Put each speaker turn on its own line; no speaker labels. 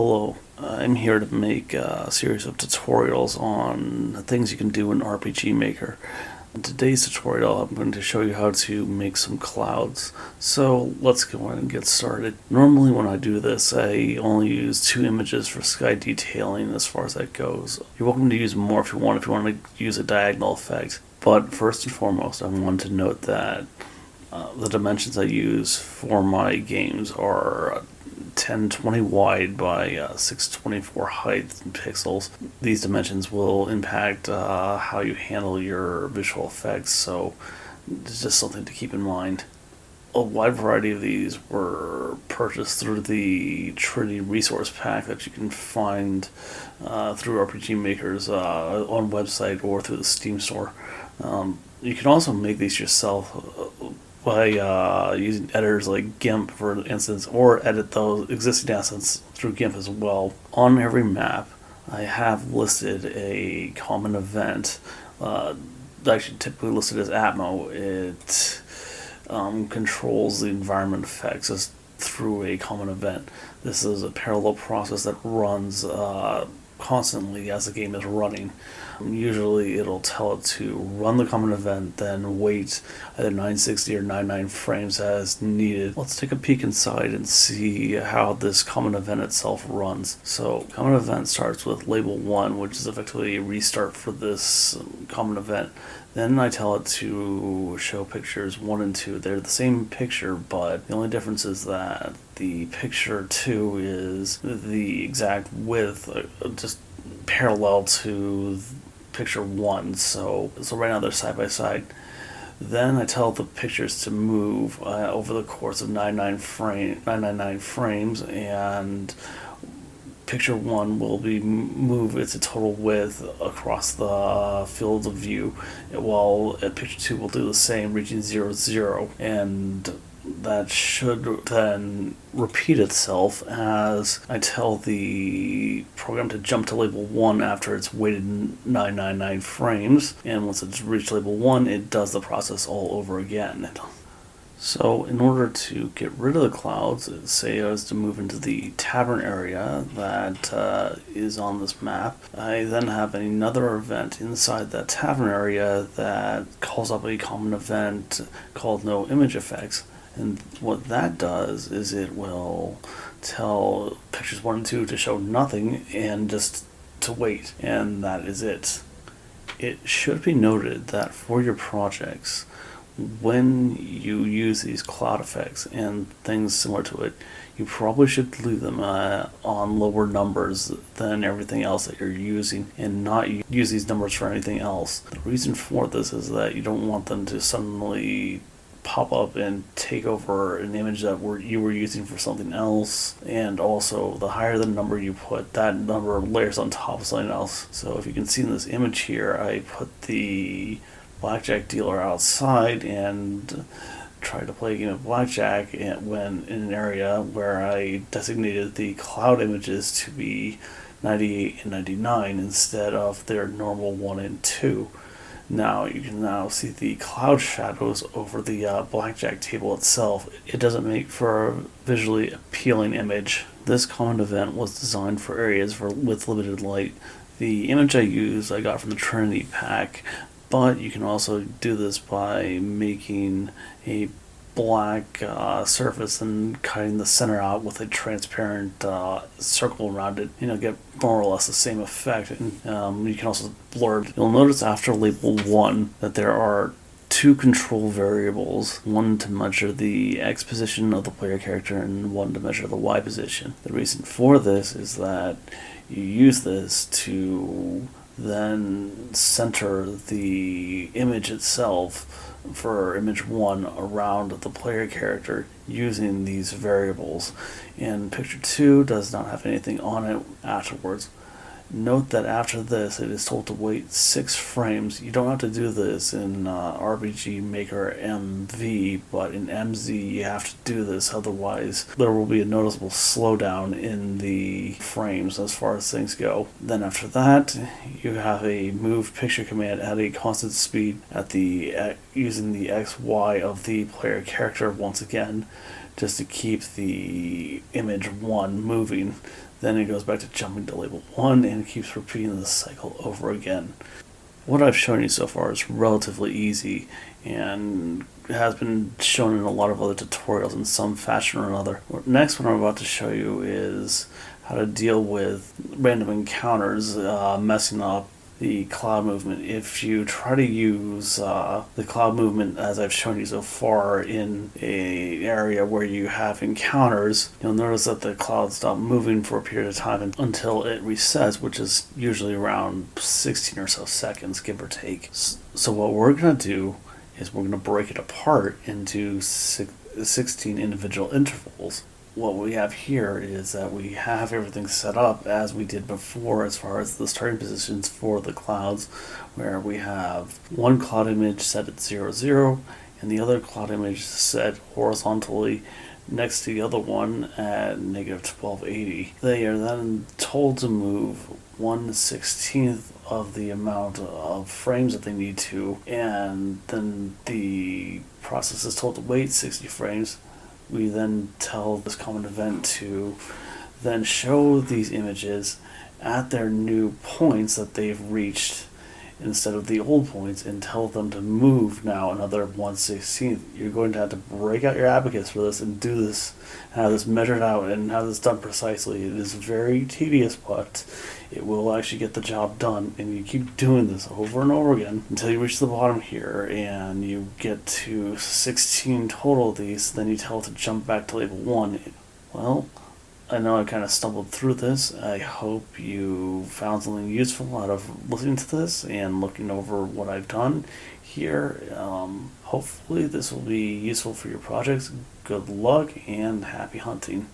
Hello, I'm here to make a series of tutorials on things you can do in RPG Maker. In today's tutorial, I'm going to show you how to make some clouds. So let's go ahead and get started. Normally when I do this, I only use 2 images for sky detailing as far as that goes. You're welcome to use more if you want to use a diagonal effect. But first and foremost, I want to note that the dimensions I use for my games are 1020 wide by 624 height in pixels. These dimensions will impact how you handle your visual effects, so it's just something to keep in mind. A wide variety of these were purchased through the Trinity Resource Pack that you can find through RPG Maker's own website or through the Steam store. You can also make these yourself by using editors like GIMP, for instance, or edit those existing assets through GIMP as well. On every map, I have listed a common event, actually typically listed as atmo. It controls the environment effects through a common event. This is a parallel process that runs constantly as the game is running. Usually it'll tell it to run the common event, then wait either 960 or 99 frames as needed. Let's take a peek inside and see how this common event itself runs. So common event starts with label 1, which is effectively a restart for this common event. Then I tell it to show pictures 1 and 2. They're the same picture, but the only difference is that the picture 2 is the exact width, just parallel to picture 1. So right now they're side by side. Then I tell the pictures to move over the course of 999 frames, and picture 1 will be move its total width across the field of view, while picture 2 will do the same, reaching 0, 0. And that should then repeat itself as I tell the program to jump to label 1 after it's waited 999 frames, and once it's reached label 1, it does the process all over again. So in order to get rid of the clouds, say I was to move into the tavern area that is on this map, I then have another event inside that tavern area that calls up a common event called no image effects. And what that does is it will tell pictures 1 and 2 to show nothing and just to wait, and that is it. It should be noted that for your projects, when you use these cloud effects and things similar to it, you probably should leave them on lower numbers than everything else that you're using, and not use these numbers for anything else. The reason for this is that you don't want them to suddenly pop up and take over an image that you were using for something else, and also the higher the number you put, that number layers on top of something else. So if you can see in this image here, I put the blackjack dealer outside and tried to play a game of blackjack when in an area where I designated the cloud images to be 98 and 99 instead of their normal 1 and 2. Now you can now see the cloud shadows over the blackjack table itself. It doesn't make for a visually appealing image. This common event was designed for areas with limited light. The image I got from the Trinity pack, but you can also do this by making a black surface and cutting the center out with a transparent circle around it, get more or less the same effect. And you can also blur it. You'll notice after label 1 that there are 2 control variables, one to measure the X position of the player character and one to measure the Y position. The reason for this is that you use this to then center the image itself for image 1 around the player character using these variables, and picture 2 does not have anything on it afterwards. Note that after this it is told to wait 6 frames. You don't have to do this in RPG Maker MV, but in MZ you have to do this, otherwise there will be a noticeable slowdown in the frames as far as things go. Then after that you have a move picture command at a constant speed at using the XY of the player character once again, just to keep the image 1 moving. then it goes back to jumping to label 1 and keeps repeating this cycle over again. What I've shown you so far is relatively easy and has been shown in a lot of other tutorials in some fashion or another. Next, what I'm about to show you is how to deal with random encounters messing up the cloud movement. If you try to use the cloud movement as I've shown you so far in an area where you have encounters, you'll notice that the clouds stop moving for a period of time until it resets, which is usually around 16 or so seconds, give or take. So what we're going to do is we're going to break it apart into 16 individual intervals. What we have here is that we have everything set up as we did before as far as the starting positions for the clouds, where we have one cloud image set at 0, 0, and the other cloud image set horizontally next to the other one at negative 1280. They are then told to move 1/16 of the amount of frames that they need to, and then the process is told to wait 60 frames. We then tell this common event to then show these images at their new points that they've reached instead of the old points, and tell them to move now another 1/16. You're going to have to break out your abacus for this and do this, and have this measured out and have this done precisely. It is very tedious, but it will actually get the job done, and you keep doing this over and over again until you reach the bottom here and you get to 16 total of these. Then you tell it to jump back to label 1. Well, I know I kind of stumbled through this. I hope you found something useful out of listening to this and looking over what I've done here. Hopefully this will be useful for your projects. Good luck and happy hunting.